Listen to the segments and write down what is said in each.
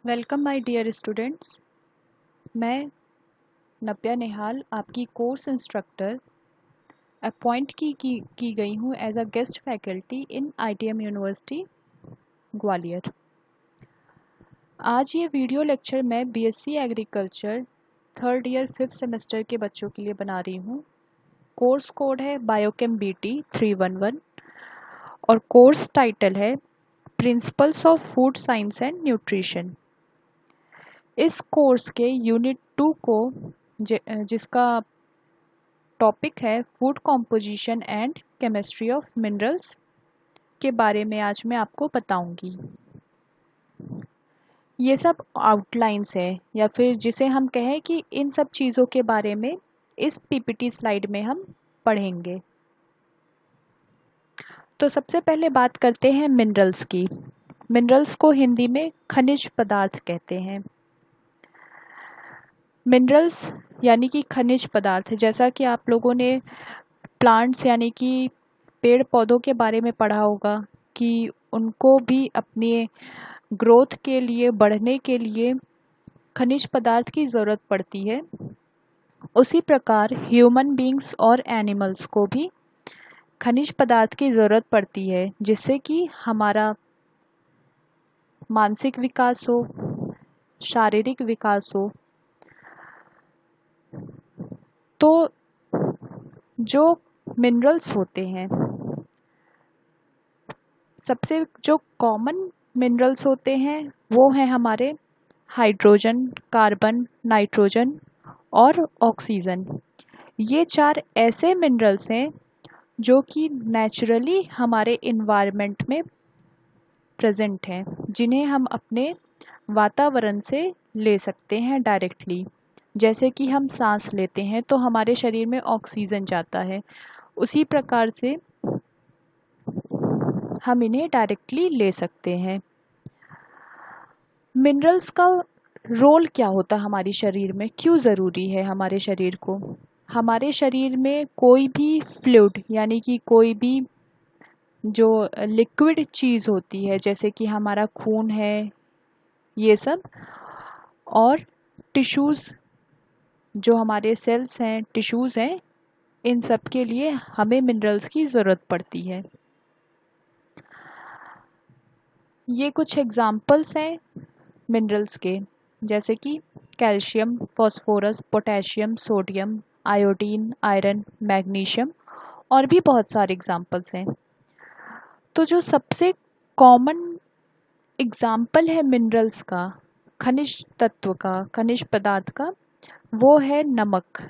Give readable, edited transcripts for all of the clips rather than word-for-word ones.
Welcome my dear students. मैं नव्या निहाल आपकी course instructor appoint की गई हूँ as a guest faculty in ITM university Gwalior. आज ये वीडियो लेक्चर मैं BSc agriculture third year 5th semester के बच्चों के लिए बना रही हूँ। कोर्स कोड है बायोकेम BT 311 और कोर्स टाइटल है principles of food science and nutrition. इस कोर्स के यूनिट 2 को जिसका टॉपिक है food composition and chemistry of minerals के बारे में आज मैं आपको बताऊंगी। ये सब आउटलाइंस है या फिर जिसे हम कहें कि इन सब चीज़ों के बारे में इस पीपीटी स्लाइड में हम पढ़ेंगे। तो सबसे पहले बात करते हैं मिनरल्स की। मिनरल्स को हिंदी में खनिज पदार्थ कहते हैं। मिनरल्स यानी कि खनिज पदार्थ, जैसा कि आप लोगों ने प्लांट्स यानी कि पेड़ पौधों के बारे में पढ़ा होगा कि उनको भी अपने ग्रोथ के लिए, बढ़ने के लिए खनिज पदार्थ की ज़रूरत पड़ती है। उसी प्रकार ह्यूमन बींग्स और एनिमल्स को भी खनिज पदार्थ की ज़रूरत पड़ती है, जिससे कि हमारा मानसिक विकास हो, शारीरिक विकास हो। तो जो मिनरल्स होते हैं, सबसे जो कॉमन मिनरल्स होते हैं वो हैं हमारे हाइड्रोजन, कार्बन, नाइट्रोजन और ऑक्सीजन। ये 4 ऐसे मिनरल्स हैं जो कि नेचुरली हमारे इन्वायरमेंट में प्रेजेंट हैं, जिन्हें हम अपने वातावरण से ले सकते हैं डायरेक्टली। जैसे कि हम सांस लेते हैं तो हमारे शरीर में ऑक्सीजन जाता है, उसी प्रकार से हम इन्हें डायरेक्टली ले सकते हैं। मिनरल्स का रोल क्या होता है हमारे शरीर में, क्यों ज़रूरी है हमारे शरीर को? हमारे शरीर में कोई भी फ्लूइड यानी कि कोई भी जो लिक्विड चीज़ होती है, जैसे कि हमारा खून है, ये सब, और टिश्यूज़, जो हमारे सेल्स हैं, टिश्यूज़ हैं, इन सब के लिए हमें मिनरल्स की ज़रूरत पड़ती है। ये कुछ एग्जाम्पल्स हैं मिनरल्स के, जैसे कि calcium, phosphorus, potassium, sodium, iodine, iron, magnesium, और भी बहुत सारे एग्जाम्पल्स हैं। तो जो सबसे कॉमन एग्जाम्पल है मिनरल्स का, खनिज तत्व का, खनिज पदार्थ का, वो है नमक,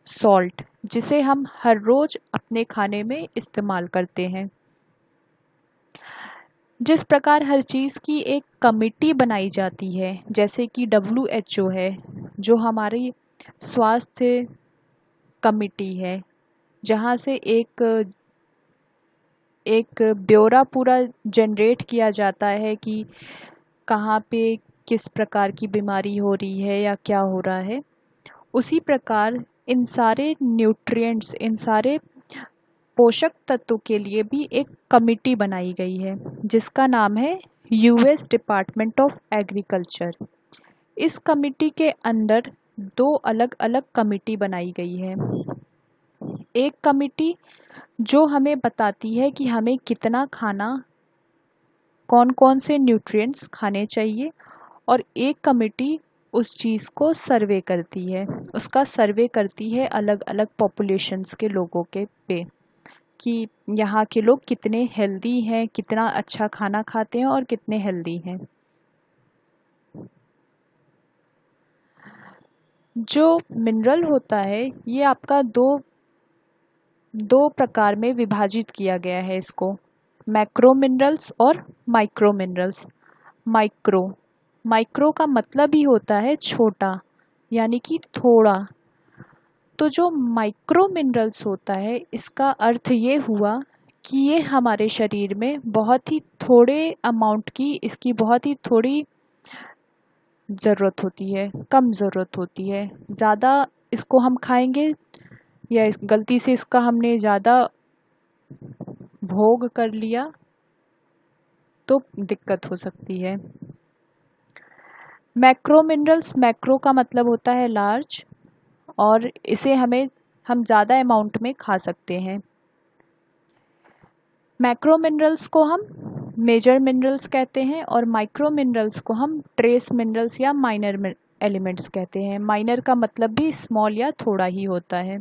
सॉल्ट, जिसे हम हर रोज़ अपने खाने में इस्तेमाल करते हैं। जिस प्रकार हर चीज़ की एक कमिटी बनाई जाती है, जैसे कि WHO है, जो हमारी स्वास्थ्य कमिटी है, जहाँ से एक ब्यौरा पूरा जनरेट किया जाता है कि कहाँ पे किस प्रकार की बीमारी हो रही है या क्या हो रहा है। उसी प्रकार इन सारे न्यूट्रिएंट्स, इन सारे पोषक तत्व के लिए भी एक कमिटी बनाई गई है, जिसका नाम है US डिपार्टमेंट ऑफ एग्रीकल्चर। इस कमिटी के अंदर 2 अलग अलग कमिटी बनाई गई है। एक कमिटी जो हमें बताती है कि हमें कितना खाना, कौन कौन से न्यूट्रिएंट्स खाने चाहिए, और एक कमिटी उस चीज़ को सर्वे करती है, उसका सर्वे करती है अलग अलग पॉपुलेशंस के लोगों के पे, कि यहाँ के लोग कितने हेल्दी हैं, कितना अच्छा खाना खाते हैं और कितने हेल्दी हैं। जो मिनरल होता है ये आपका दो प्रकार में विभाजित किया गया है इसको, मैक्रो मिनरल्स और माइक्रो मिनरल्स। माइक्रो का मतलब ही होता है छोटा, यानी कि थोड़ा। तो जो माइक्रो मिनरल्स होता है, इसका अर्थ ये हुआ कि ये हमारे शरीर में बहुत ही थोड़े अमाउंट की, इसकी बहुत ही थोड़ी ज़रूरत होती है, कम ज़रूरत होती है। ज़्यादा इसको हम खाएंगे या इस गलती से इसका हमने ज़्यादा भोग कर लिया तो दिक्कत हो सकती है। मैक्रो मिनरल्स, मैक्रो का मतलब होता है लार्ज, और इसे हम ज़्यादा अमाउंट में खा सकते हैं। मैक्रो मिनरल्स को हम मेजर मिनरल्स कहते हैं और माइक्रो मिनरल्स को हम ट्रेस मिनरल्स या माइनर एलिमेंट्स कहते हैं। माइनर का मतलब भी स्मॉल या थोड़ा ही होता है।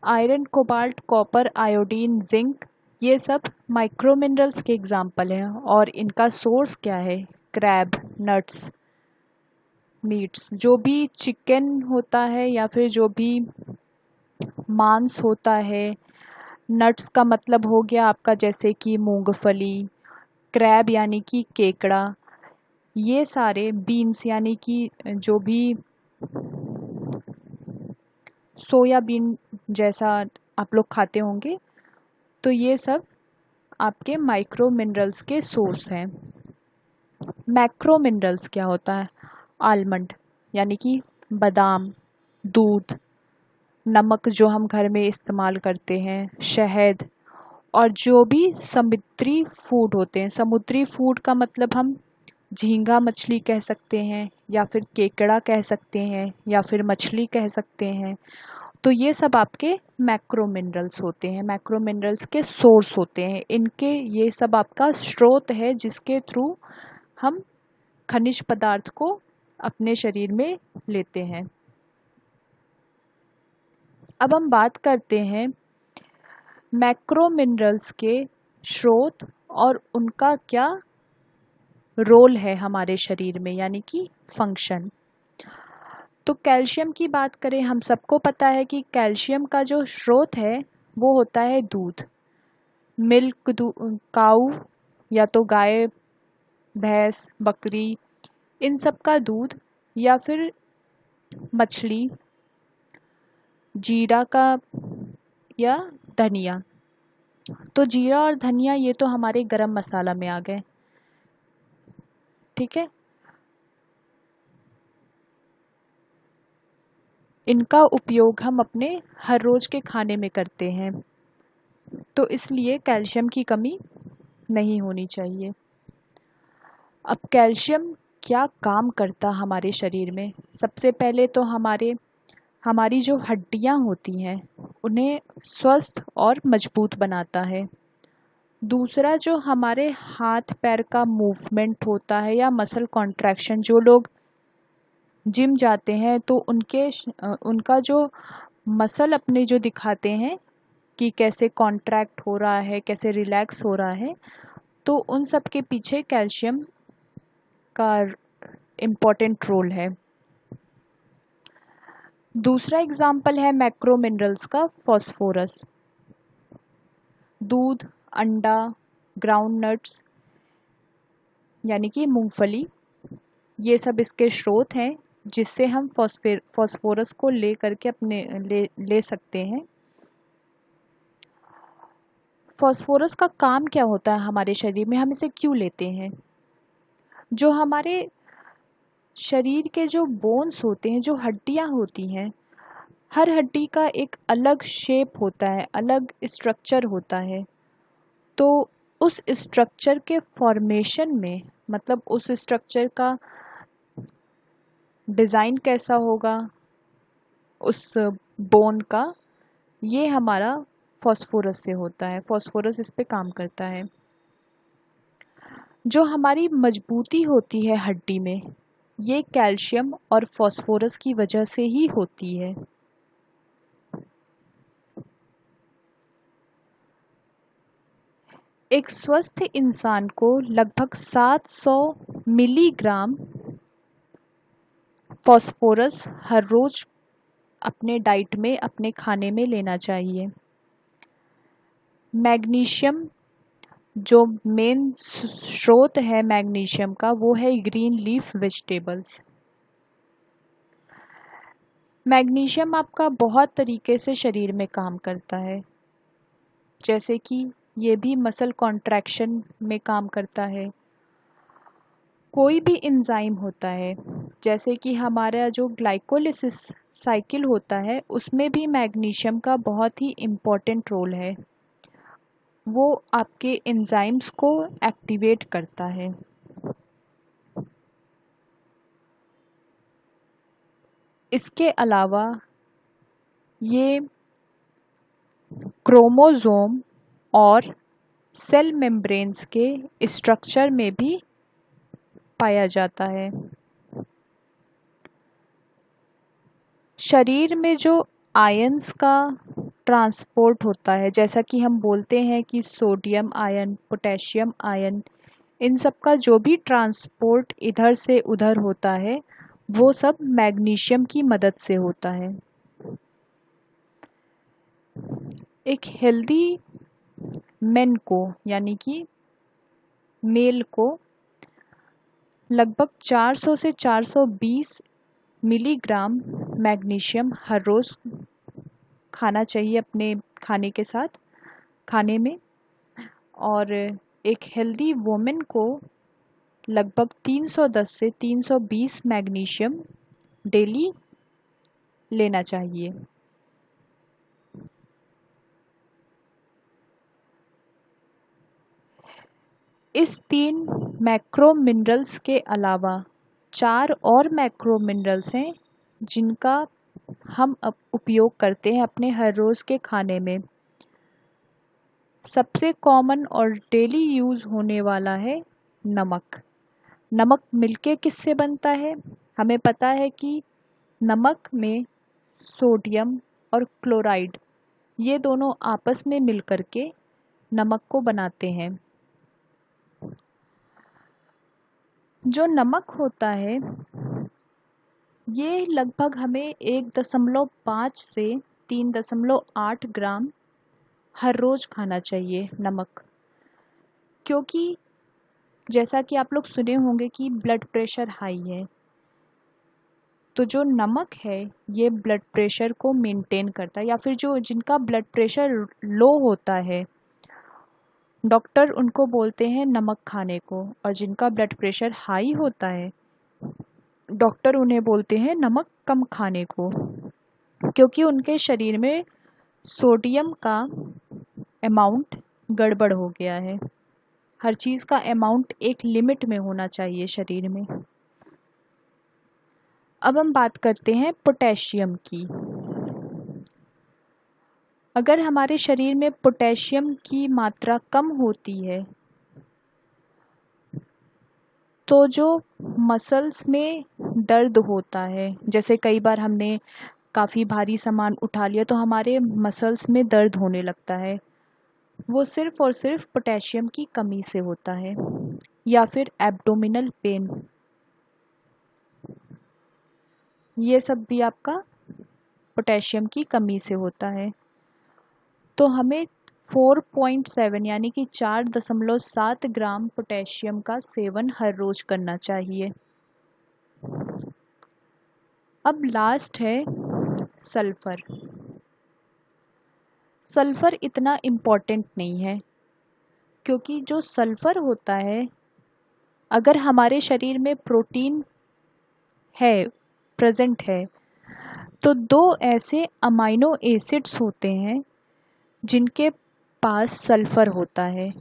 Iron, cobalt, copper, iodine, zinc, ये सब माइक्रो मिनरल्स के एग्जाम्पल हैं और इनका सोर्स क्या है? Crab, nuts, meets. जो भी चिकन होता है या फिर जो भी मांस होता है, नट्स का मतलब हो गया आपका जैसे कि मूंगफली, क्रैब यानी कि केकड़ा, ये सारे बीन्स यानी कि जो भी सोयाबीन जैसा आप लोग खाते होंगे, तो ये सब आपके माइक्रो मिनरल्स के सोर्स हैं। मैक्रो मिनरल्स क्या होता है? आलमंड यानी कि बादाम, दूध, नमक जो हम घर में इस्तेमाल करते हैं, शहद, और जो भी समुद्री फूड होते हैं। समुद्री फूड का मतलब हम झींगा मछली कह सकते हैं या फिर केकड़ा कह सकते हैं या फिर मछली कह सकते हैं। तो ये सब आपके मैक्रो मिनरल्स होते हैं, मैक्रो मिनरल्स के सोर्स होते हैं। इनके ये सब आपका स्रोत है जिसके थ्रू हम खनिज पदार्थ को अपने शरीर में लेते हैं। अब हम बात करते हैं मैक्रो मिनरल्स के स्रोत और उनका क्या रोल है हमारे शरीर में, यानी कि फंक्शन। तो कैल्शियम की बात करें, हम सबको पता है कि कैल्शियम का जो स्रोत है वो होता है दूध। मिल्क, काऊ या तो गाय, भैंस, बकरी, इन सब का दूध, या फिर मछली, जीरा का, या धनिया। तो जीरा और धनिया ये तो हमारे गरम मसाला में आ गए, ठीक है। इनका उपयोग हम अपने हर रोज के खाने में करते हैं, तो इसलिए कैल्शियम की कमी नहीं होनी चाहिए। अब कैल्शियम क्या काम करता हमारे शरीर में? सबसे पहले तो हमारी जो हड्डियां होती हैं उन्हें स्वस्थ और मजबूत बनाता है। दूसरा, जो हमारे हाथ पैर का मूवमेंट होता है या मसल कॉन्ट्रैक्शन, जो लोग जिम जाते हैं तो उनका जो मसल अपने जो दिखाते हैं कि कैसे कॉन्ट्रैक्ट हो रहा है, कैसे रिलैक्स हो रहा है, तो उन सब के पीछे कैल्शियम का इम्पोर्टेंट रोल है। दूसरा एग्जाम्पल है मैक्रो मिनरल्स का, फॉस्फोरस। दूध, अंडा, ग्राउंड नट्स यानी कि मूंगफली, ये सब इसके स्रोत हैं जिससे हम फॉस्फोरस को ले करके ले सकते हैं। फॉस्फोरस का काम क्या होता है हमारे शरीर में, हम इसे क्यों लेते हैं? जो हमारे शरीर के जो बोन्स होते हैं, जो हड्डियां होती हैं, हर हड्डी का एक अलग शेप होता है, अलग स्ट्रक्चर होता है। तो उस स्ट्रक्चर के फॉर्मेशन में, मतलब उस स्ट्रक्चर का डिज़ाइन कैसा होगा उस बोन का, ये हमारा फॉस्फोरस से होता है। फॉस्फोरस इस पे काम करता है। जो हमारी मजबूती होती है हड्डी में, ये कैल्शियम और फॉस्फोरस की वजह से ही होती है। एक स्वस्थ इंसान को लगभग 700 मिलीग्राम फॉस्फोरस हर रोज अपने डाइट में, अपने खाने में लेना चाहिए। मैग्नीशियम, जो मेन स्रोत है मैग्नीशियम का, वो है ग्रीन लीफ वेजिटेबल्स। मैग्नीशियम आपका बहुत तरीके से शरीर में काम करता है, जैसे कि ये भी मसल कॉन्ट्रैक्शन में काम करता है। कोई भी एंजाइम होता है, जैसे कि हमारा जो ग्लाइकोलिसिस साइकिल होता है, उसमें भी मैग्नीशियम का बहुत ही इम्पोर्टेंट रोल है। वो आपके एंजाइम्स को एक्टिवेट करता है। इसके अलावा ये क्रोमोसोम और सेल मेम्ब्रेन्स के स्ट्रक्चर में भी पाया जाता है। शरीर में जो आयंस का ट्रांसपोर्ट होता है, जैसा कि हम बोलते हैं कि सोडियम आयन, पोटेशियम आयन, इन सब का जो भी ट्रांसपोर्ट इधर से उधर होता है वो सब मैग्नीशियम की मदद से होता है। एक हेल्दी मेन को यानी कि मेल को लगभग 400 से 420 मिलीग्राम मैग्नीशियम हर रोज़ खाना चाहिए अपने खाने के साथ, खाने में। और एक हेल्दी वुमेन को लगभग 310 से 320 मैग्नीशियम डेली लेना चाहिए। इस 3 मैक्रो मिनरल्स के अलावा 4 और मैक्रो मिनरल्स हैं जिनका हम उपयोग करते हैं अपने हर रोज़ के खाने में। सबसे कॉमन और डेली यूज़ होने वाला है नमक। नमक मिलके किससे बनता है? हमें पता है कि नमक में सोडियम और क्लोराइड ये दोनों आपस में मिलकर के नमक को बनाते हैं। जो नमक होता है ये लगभग हमें 1.5 से 3.8 ग्राम हर रोज़ खाना चाहिए नमक, क्योंकि जैसा कि आप लोग सुने होंगे कि ब्लड प्रेशर हाई है, तो जो नमक है ये ब्लड प्रेशर को मेंटेन करता है, या फिर जो जिनका ब्लड प्रेशर लो होता है डॉक्टर उनको बोलते हैं नमक खाने को, और जिनका ब्लड प्रेशर हाई होता है डॉक्टर उन्हें बोलते हैं नमक कम खाने को, क्योंकि उनके शरीर में सोडियम का अमाउंट गड़बड़ हो गया है। हर चीज़ का अमाउंट एक लिमिट में होना चाहिए शरीर में। अब हम बात करते हैं पोटेशियम की। अगर हमारे शरीर में पोटेशियम की मात्रा कम होती है तो जो मसल्स में दर्द होता है, जैसे कई बार हमने काफ़ी भारी सामान उठा लिया तो हमारे मसल्स में दर्द होने लगता है, वो सिर्फ़ और सिर्फ पोटेशियम की कमी से होता है। या फिर एब्डोमिनल पेन, ये सब भी आपका पोटेशियम की कमी से होता है। तो हमें 4.7 यानी कि 4.7 ग्राम पोटेशियम का सेवन हर रोज़ करना चाहिए। अब लास्ट है सल्फ़र। सल्फ़र इतना इम्पॉर्टेंट नहीं है, क्योंकि जो सल्फ़र होता है, अगर हमारे शरीर में प्रोटीन है, प्रेजेंट है, तो 2 ऐसे अमाइनो एसिड्स होते हैं जिनके पास सल्फ़र होता है।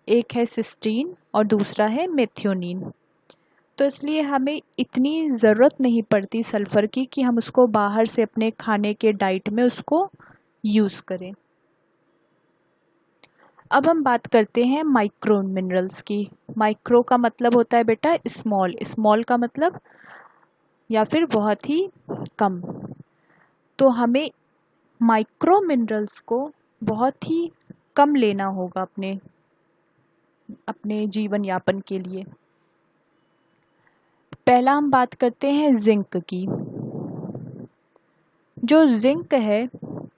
एक है सिस्टीन और दूसरा है मेथियोनीन। तो इसलिए हमें इतनी ज़रूरत नहीं पड़ती सल्फ़र की कि हम उसको बाहर से अपने खाने के डाइट में उसको यूज़ करें। अब हम बात करते हैं माइक्रो मिनरल्स की। माइक्रो का मतलब होता है बेटा स्मॉल, स्मॉल का मतलब या फिर बहुत ही कम। तो हमें माइक्रो मिनरल्स को बहुत ही कम लेना होगा अपने अपने जीवन यापन के लिए। पहला हम बात करते हैं जिंक की। जो जिंक है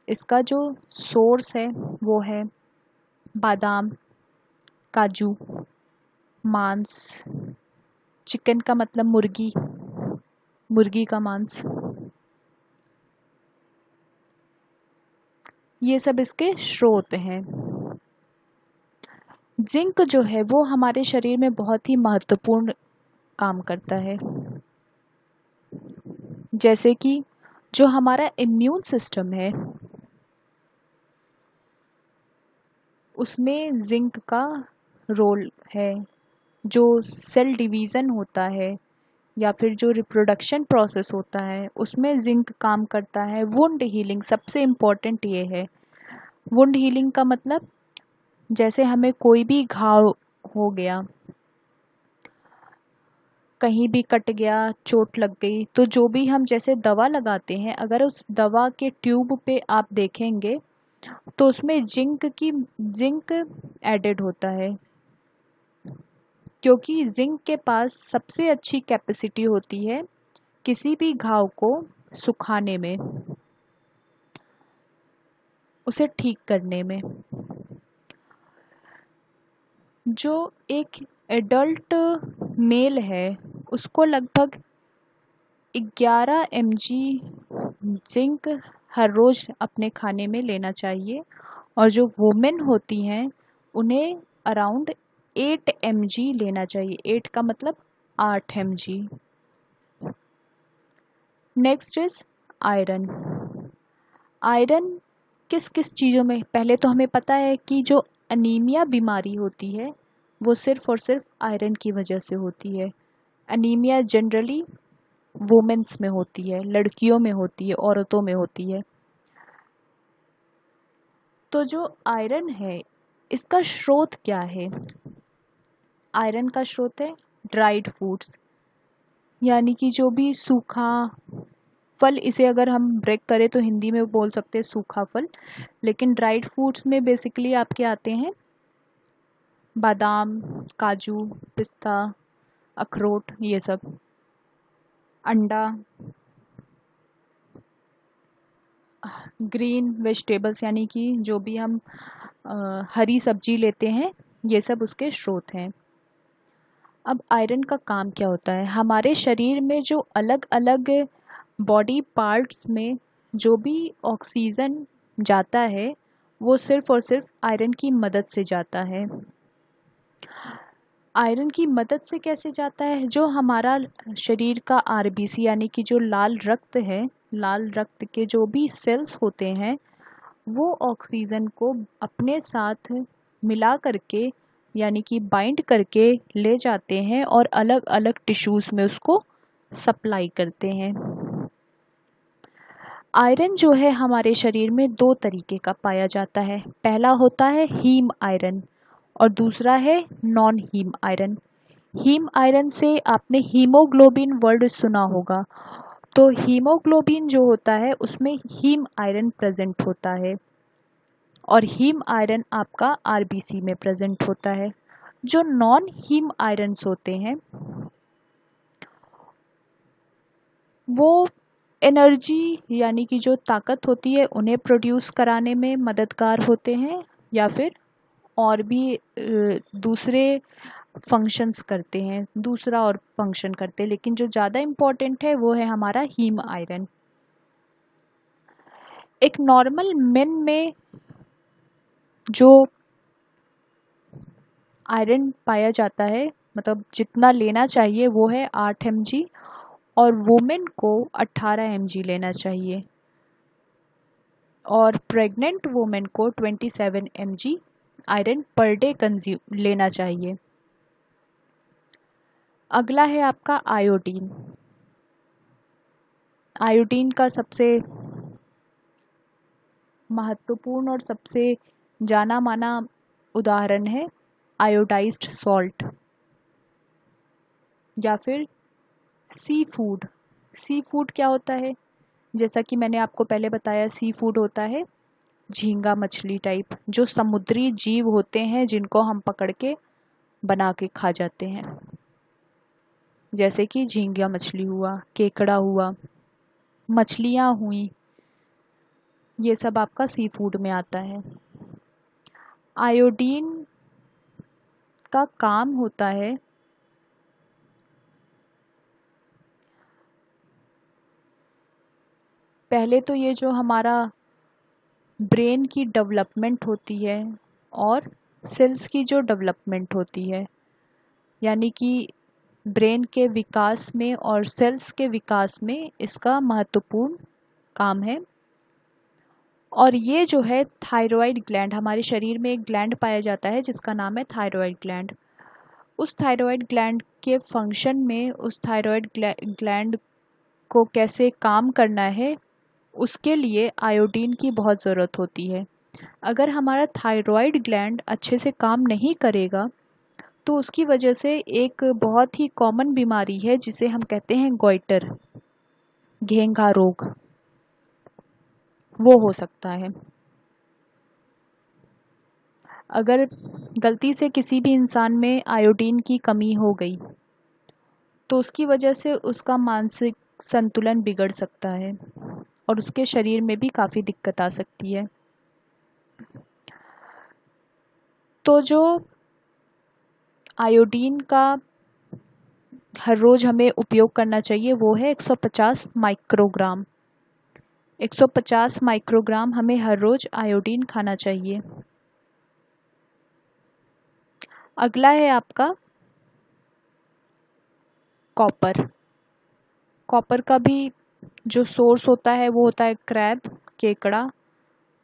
इसका जो सोर्स है वो है बादाम, काजू, मांस, चिकन का मतलब मुर्गी, मुर्गी का मांस, ये सब इसके स्रोत हैं। जिंक जो है वो हमारे शरीर में बहुत ही महत्वपूर्ण काम करता है। जैसे कि जो हमारा इम्यून सिस्टम है उसमें जिंक का रोल है। जो सेल डिवीज़न होता है या फिर जो रिप्रोडक्शन प्रोसेस होता है उसमें जिंक काम करता है। वुंड हीलिंग सबसे इम्पोर्टेंट ये है। वुंड हीलिंग का मतलब जैसे हमें कोई भी घाव हो गया, कहीं भी कट गया, चोट लग गई, तो जो भी हम जैसे दवा लगाते हैं, अगर उस दवा के ट्यूब पे आप देखेंगे तो उसमें जिंक एडेड होता है, क्योंकि जिंक के पास सबसे अच्छी कैपेसिटी होती है किसी भी घाव को सुखाने में, उसे ठीक करने में। जो एक एडल्ट मेल है उसको लगभग 11 mg जिंक हर रोज़ अपने खाने में लेना चाहिए, और जो वुमेन होती हैं उन्हें अराउंड 8 mg लेना चाहिए। 8 का मतलब 8 mg। Next is iron. Iron किस किस चीज़ों में, पहले तो हमें पता है कि जो अनीमिया बीमारी होती है वो सिर्फ और सिर्फ आयरन की वजह से होती है। अनीमिया जनरली वुमेन्स में होती है, लड़कियों में होती है, औरतों में होती है। तो जो आयरन है इसका स्रोत क्या है? आयरन का स्रोत है ड्राइड फूड्स, यानी कि जो भी सूखा फल, इसे अगर हम ब्रेक करें तो हिंदी में बोल सकते हैं सूखा फल, लेकिन ड्राइड फूड्स में बेसिकली आपके आते हैं बादाम, काजू, पिस्ता, अखरोट, ये सब, अंडा, ग्रीन वेजिटेबल्स यानी कि जो भी हम हरी सब्जी लेते हैं, ये सब उसके स्रोत हैं। अब आयरन का काम क्या होता है? हमारे शरीर में जो अलग अलग बॉडी पार्ट्स में जो भी ऑक्सीजन जाता है वो सिर्फ और सिर्फ आयरन की मदद से जाता है। आयरन की मदद से कैसे जाता है? जो हमारा शरीर का आरबीसी यानी कि जो लाल रक्त है, लाल रक्त के जो भी सेल्स होते हैं वो ऑक्सीजन को अपने साथ मिला करके यानी कि बाइंड करके ले जाते हैं और अलग अलग टिश्यूज़ में उसको सप्लाई करते हैं। आयरन जो है हमारे शरीर में दो तरीके का पाया जाता है। पहला होता है हीम आयरन और दूसरा है non haem iron. Haem iron से आपने हीमोग्लोबिन वर्ड सुना होगा। तो हीमोग्लोबिन जो होता है उसमें हीम आयरन प्रेजेंट होता है और हीम आयरन आपका आरबीसी में प्रेजेंट होता है। जो नॉन हीम आयरन्स होते हैं वो एनर्जी यानी कि जो ताकत होती है उन्हें प्रोड्यूस कराने में मददगार होते हैं या फिर और भी दूसरे फंक्शंस करते हैं, दूसरा और फंक्शन करते हैं, लेकिन जो ज़्यादा इम्पोर्टेंट है वो है हमारा हीम आयरन। एक नॉर्मल मेन में जो आयरन पाया जाता है, मतलब जितना लेना चाहिए वो है 8 mg और वुमेन को 18 mg लेना चाहिए और प्रेग्नेंट वुमेन को 27 mg iron per day consume लेना चाहिए। अगला है आपका आयोडीन। आयोडीन का सबसे महत्वपूर्ण और सबसे जाना माना उदाहरण है आयोडाइज्ड सॉल्ट या फिर सी फूड। सी फूड क्या होता है? जैसा कि मैंने आपको पहले बताया, सी फूड होता है झींगा मछली टाइप, जो समुद्री जीव होते हैं जिनको हम पकड़ के बना के खा जाते हैं, जैसे कि झींगा मछली हुआ, केकड़ा हुआ, मछलियाँ हुई, ये सब आपका सी फूड में आता है। आयोडीन का काम होता है पहले तो ये जो हमारा ब्रेन की डेवलपमेंट होती है और सेल्स की जो डेवलपमेंट होती है, यानी कि ब्रेन के विकास में और सेल्स के विकास में इसका महत्वपूर्ण काम है। और ये जो है थायराइड ग्लैंड, हमारे शरीर में एक ग्लैंड पाया जाता है जिसका नाम है थायराइड ग्लैंड। उस थायराइड ग्लैंड के फंक्शन में, उस थायराइड ग्लैंड को कैसे काम करना है, उसके लिए आयोडीन की बहुत ज़रूरत होती है। अगर हमारा थायराइड ग्लैंड अच्छे से काम नहीं करेगा तो उसकी वजह से एक बहुत ही कॉमन बीमारी है जिसे हम कहते हैं गॉइटर, घेंघा रोग, वो हो सकता है। अगर गलती से किसी भी इंसान में आयोडीन की कमी हो गई तो उसकी वजह से उसका मानसिक संतुलन बिगड़ सकता है और उसके शरीर में भी काफ़ी दिक्कत आ सकती है। तो जो आयोडीन का हर रोज़ हमें उपयोग करना चाहिए वो है 150 माइक्रोग्राम। 150 माइक्रोग्राम हमें हर रोज़ आयोडीन खाना चाहिए। अगला है आपका कॉपर। कॉपर का भी जो सोर्स होता है वो होता है क्रैब, केकड़ा,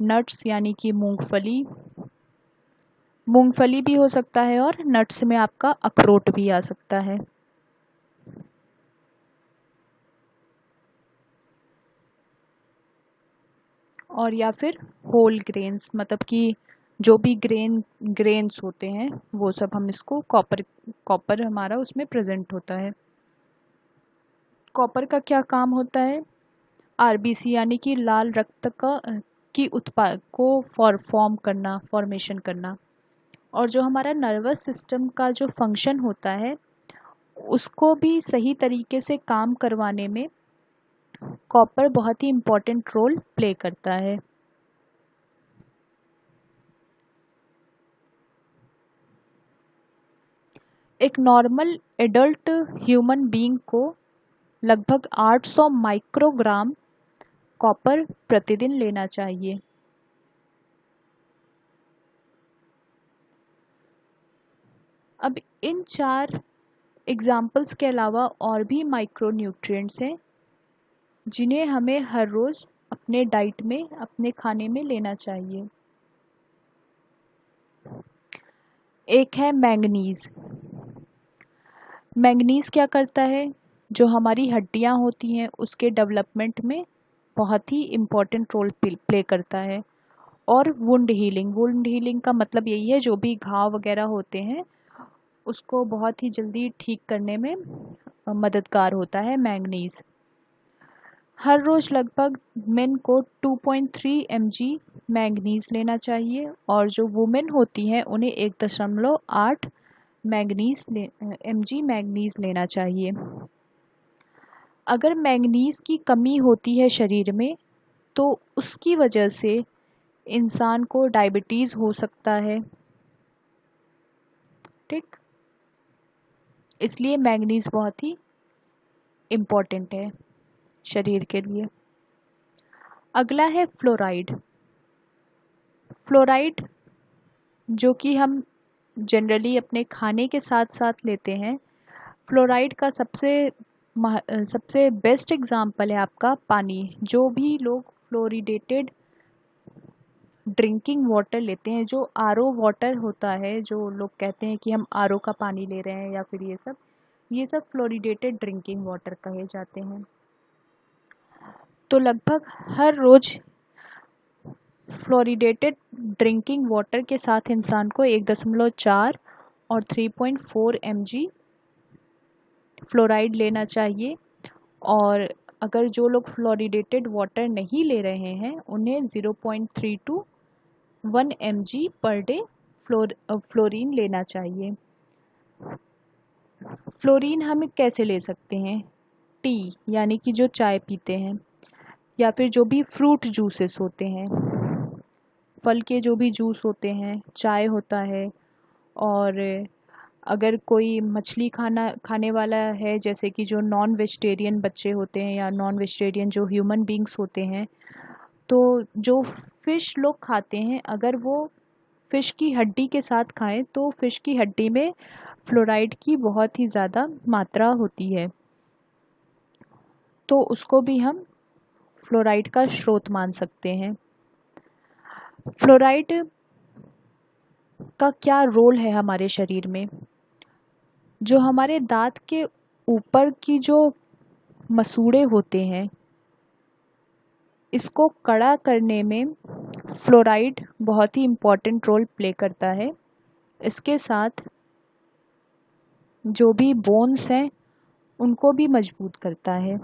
नट्स यानी कि मूंगफली, मूंगफली भी हो सकता है, और नट्स में आपका अखरोट भी आ सकता है। और या फिर होल ग्रेन्स, मतलब कि जो भी ग्रेन्स होते हैं वो सब, हम इसको कॉपर हमारा उसमें प्रेजेंट होता है। कॉपर का क्या काम होता है? आरबीसी यानी कि लाल रक्त का की उत्पाद को फॉर्मेशन करना। और जो हमारा नर्वस सिस्टम का जो फंक्शन होता है उसको भी सही तरीके से काम करवाने में कॉपर बहुत ही इम्पोर्टेंट रोल प्ले करता है। एक नॉर्मल एडल्ट ह्यूमन बीइंग को लगभग 800 माइक्रोग्राम कॉपर प्रतिदिन लेना चाहिए। अब इन 4 एग्जाम्पल्स के अलावा और भी माइक्रो न्यूट्रिएंट्स हैं जिन्हें हमें हर रोज़ अपने डाइट में, अपने खाने में लेना चाहिए। एक है मैंगनीज़। मैंगनीज़ क्या करता है? जो हमारी हड्डियां होती हैं उसके डेवलपमेंट में बहुत ही इम्पोर्टेंट रोल प्ले करता है। और वुंड हीलिंग का मतलब यही है, जो भी घाव वगैरह होते हैं उसको बहुत ही जल्दी ठीक करने में मददगार होता है मैंगनीज़। हर रोज़ लगभग मेन को 2.3 mg मैंगनीज़ लेना चाहिए, और जो वुमेन होती हैं उन्हें 1.8 mg मैंगनीज़ लेना चाहिए। अगर मैंगनीज़ की कमी होती है शरीर में तो उसकी वजह से इंसान को डायबिटीज़ हो सकता है। ठीक, इसलिए मैंगनीज़ बहुत ही इम्पॉर्टेंट है शरीर के लिए। अगला है फ्लोराइड। फ्लोराइड जो कि हम जनरली अपने खाने के साथ साथ लेते हैं। फ्लोराइड का सबसे बेस्ट एग्जांपल है आपका पानी। जो भी लोग फ्लोरिडेटेड ड्रिंकिंग वाटर लेते हैं, जो आरओ वाटर होता है, जो लोग कहते हैं कि हम आरओ का पानी ले रहे हैं, या फिर ये सब फ्लोरिडेटेड ड्रिंकिंग वाटर कहे जाते हैं। तो लगभग हर रोज़ फ्लोरिडेटेड ड्रिंकिंग वाटर के साथ इंसान को 1.4 और 3.4 mg फ्लोराइड लेना चाहिए। और अगर जो लोग फ्लोरिडेटेड वाटर नहीं ले रहे हैं उन्हें 0.3 to 1 mg per day fluorine लेना चाहिए। फ्लोरीन हम कैसे ले सकते हैं? टी यानी कि जो चाय पीते हैं, या फिर जो भी फ्रूट जूसेस होते हैं, फल के जो भी जूस होते हैं, चाय होता है। और अगर कोई मछली खाने वाला है, जैसे कि जो नॉन वेजिटेरियन बच्चे होते हैं या नॉन वेजिटेरियन जो ह्यूमन बींग्स होते हैं, तो जो फ़िश लोग खाते हैं अगर वो फ़िश की हड्डी के साथ खाएं तो फ़िश की हड्डी में फ्लोराइड की बहुत ही ज़्यादा मात्रा होती है, तो उसको भी हम फ्लोराइड का स्रोत मान सकते हैं। फ्लोराइड का क्या रोल है हमारे शरीर में? जो हमारे दांत के ऊपर की जो मसूड़े होते हैं, इसको कड़ा करने में फ्लोराइड बहुत ही इम्पोर्टेंट रोल प्ले करता है। इसके साथ जो भी बोन्स हैं उनको भी मजबूत करता है।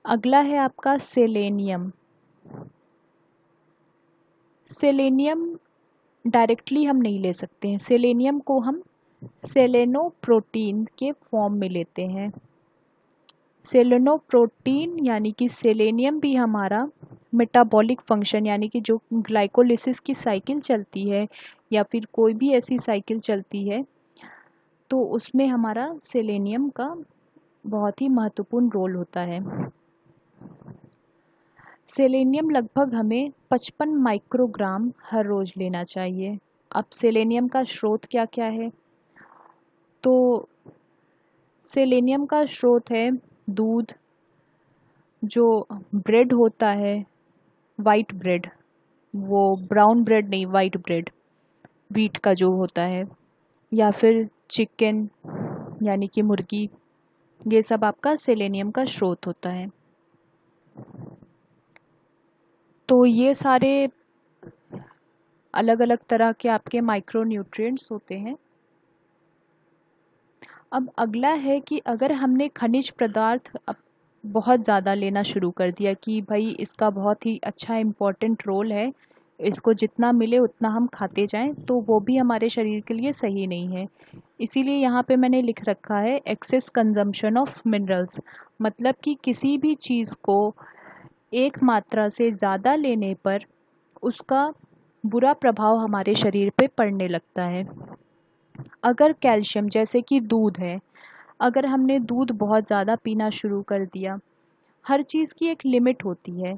अगला है आपका सेलेनियम। सेलेनियम डायरेक्टली हम नहीं ले सकते हैं, सेलेनियम को हम सेलेनोप्रोटीन के फॉर्म में लेते हैं। सेलेनोप्रोटीन यानी कि सेलेनियम भी हमारा मेटाबॉलिक फंक्शन यानी कि जो ग्लाइकोलिसिस की साइकिल चलती है या फिर कोई भी ऐसी साइकिल चलती है, तो उसमें हमारा सेलेनियम का बहुत ही महत्वपूर्ण रोल होता है। सेलेनियम लगभग हमें 55 माइक्रोग्राम हर रोज़ लेना चाहिए। अब सेलेनियम का स्रोत क्या क्या है? तो सेलेनियम का स्रोत है दूध, जो ब्रेड होता है, वाइट ब्रेड, वो ब्राउन ब्रेड नहीं, वाइट ब्रेड व्हीट का जो होता है, या फिर चिकन यानी कि मुर्गी, ये सब आपका सेलेनियम का स्रोत होता है। तो ये सारे अलग अलग तरह के आपके माइक्रो न्यूट्रिएंट्स होते हैं। अब अगला है कि अगर हमने खनिज पदार्थ बहुत ज़्यादा लेना शुरू कर दिया कि भाई इसका बहुत ही अच्छा इम्पोर्टेंट रोल है, इसको जितना मिले उतना हम खाते जाएं, तो वो भी हमारे शरीर के लिए सही नहीं है। इसीलिए यहाँ पे मैंने लिख रखा है एक्सेस कंजम्पशन ऑफ मिनरल्स। मतलब कि किसी भी चीज़ को एक मात्रा से ज़्यादा लेने पर उसका बुरा प्रभाव हमारे शरीर पे पड़ने लगता है। अगर कैल्शियम, जैसे कि दूध है, अगर हमने दूध बहुत ज़्यादा पीना शुरू कर दिया, हर चीज़ की एक लिमिट होती है,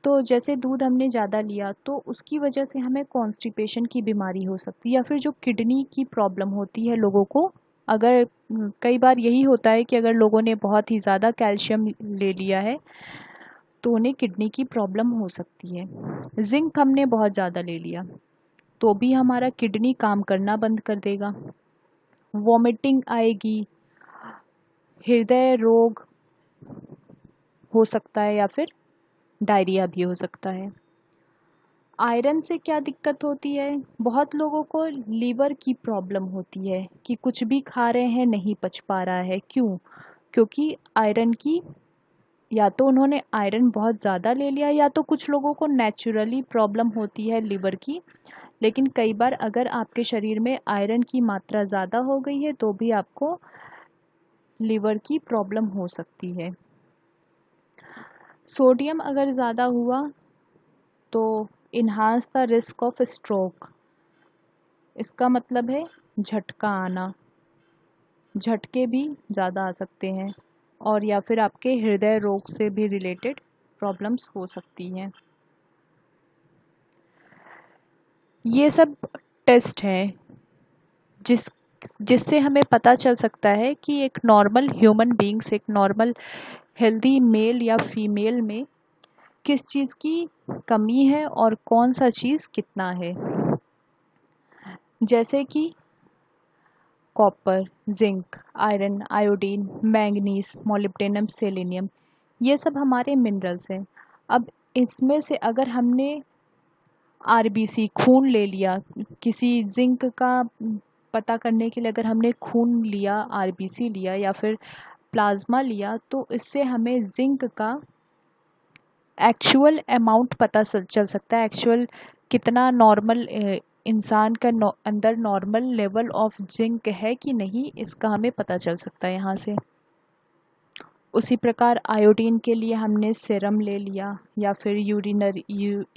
तो जैसे दूध हमने ज़्यादा लिया तो उसकी वजह से हमें कॉन्स्टिपेशन की बीमारी हो सकती है, या फिर जो किडनी की प्रॉब्लम होती है लोगों को, अगर कई बार यही होता है कि अगर लोगों ने बहुत ही ज़्यादा कैल्शियम ले लिया है तो उन्हें किडनी की प्रॉब्लम हो सकती है। जिंक हमने बहुत ज़्यादा ले लिया तो भी हमारा किडनी काम करना बंद कर देगा, वॉमिटिंग आएगी, हृदय रोग हो सकता है, या फिर डायरिया भी हो सकता है। आयरन से क्या दिक्कत होती है? बहुत लोगों को लीवर की प्रॉब्लम होती है कि कुछ भी खा रहे हैं नहीं पच पा रहा है। क्यों? क्योंकि आयरन की, या तो उन्होंने आयरन बहुत ज़्यादा ले लिया, या तो कुछ लोगों को नेचुरली प्रॉब्लम होती है लीवर की। लेकिन कई बार अगर आपके शरीर में आयरन की मात्रा ज़्यादा हो गई है तो भी आपको लीवर की प्रॉब्लम हो सकती है। सोडियम अगर ज़्यादा हुआ तो enhance the risk of stroke. इसका मतलब है झटका आना, झटके भी ज़्यादा आ सकते हैं, और या फिर आपके हृदय रोग से भी रिलेटेड प्रॉब्लम्स हो सकती हैं। ये सब टेस्ट हैं जिससे हमें पता चल सकता है कि एक नॉर्मल ह्यूमन बीइंग्स, एक नॉर्मल हेल्दी मेल या फीमेल में किस चीज़ की कमी है और कौन सा चीज़ कितना है। जैसे कि copper, zinc, iron, iodine, manganese, molybdenum, selenium, ये सब हमारे मिनरल्स हैं। अब इसमें से अगर हमने आरबीसी खून ले लिया, किसी जिंक का पता करने के लिए अगर हमने खून लिया, आरबीसी लिया या फिर प्लाज्मा लिया, तो इससे हमें जिंक का एक्चुअल अमाउंट पता चल सकता है, एक्चुअल कितना नॉर्मल इंसान का अंदर नॉर्मल लेवल ऑफ जिंक है कि नहीं, इसका हमें पता चल सकता है यहाँ से। उसी प्रकार आयोडीन के लिए हमने सीरम ले लिया या फिर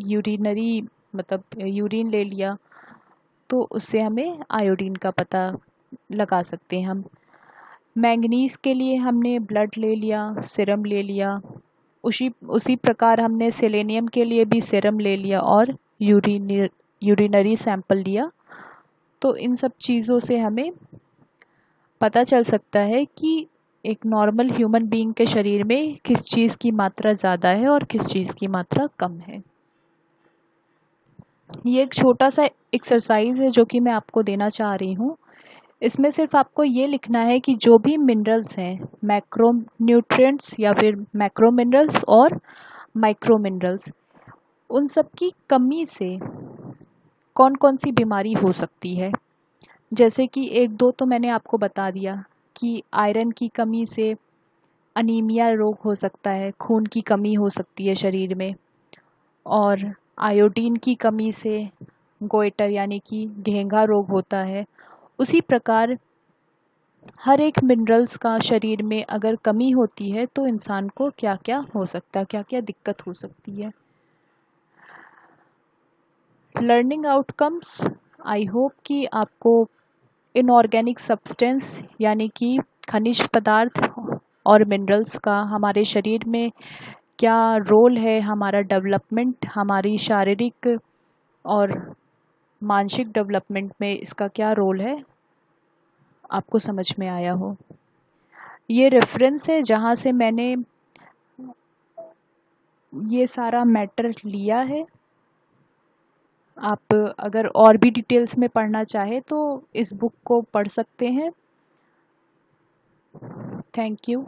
यूरिनरी मतलब यूरिन ले लिया, तो उससे हमें आयोडीन का पता लगा सकते हैं हम। मैंगनीज के लिए हमने ब्लड ले लिया, सीरम ले लिया। उसी प्रकार हमने सेलेनियम के लिए भी सीरम ले लिया और यूरिनरी सैंपल लिया। तो इन सब चीज़ों से हमें पता चल सकता है कि एक नॉर्मल ह्यूमन बीइंग के शरीर में किस चीज़ की मात्रा ज़्यादा है और किस चीज़ की मात्रा कम है। ये एक छोटा सा एक्सरसाइज है जो कि मैं आपको देना चाह रही हूँ। इसमें सिर्फ आपको ये लिखना है कि जो भी मिनरल्स हैं, मैक्रो न्यूट्रिएंट्स या फिर मैक्रो मिनरल्स और माइक्रो मिनरल्स, उन सब की कमी से कौन कौन सी बीमारी हो सकती है। जैसे कि एक दो तो मैंने आपको बता दिया कि आयरन की कमी से अनीमिया रोग हो सकता है, खून की कमी हो सकती है शरीर में, और आयोडीन की कमी से गोइटर यानी कि घेंघा रोग होता है। उसी प्रकार हर एक मिनरल्स का शरीर में अगर कमी होती है तो इंसान को क्या क्या हो सकता है, क्या क्या दिक्कत हो सकती है। लर्निंग आउटकम्स, आई होप कि आपको इनऑर्गेनिक सब्सटेंस यानी कि खनिज पदार्थ और मिनरल्स का हमारे शरीर में क्या रोल है, हमारा डेवलपमेंट, हमारी शारीरिक और मानसिक डेवलपमेंट में इसका क्या रोल है, आपको समझ में आया हो। ये रेफरेंस है जहाँ से मैंने ये सारा मैटर लिया है। आप अगर और भी डिटेल्स में पढ़ना चाहे तो इस बुक को पढ़ सकते हैं। Thank you.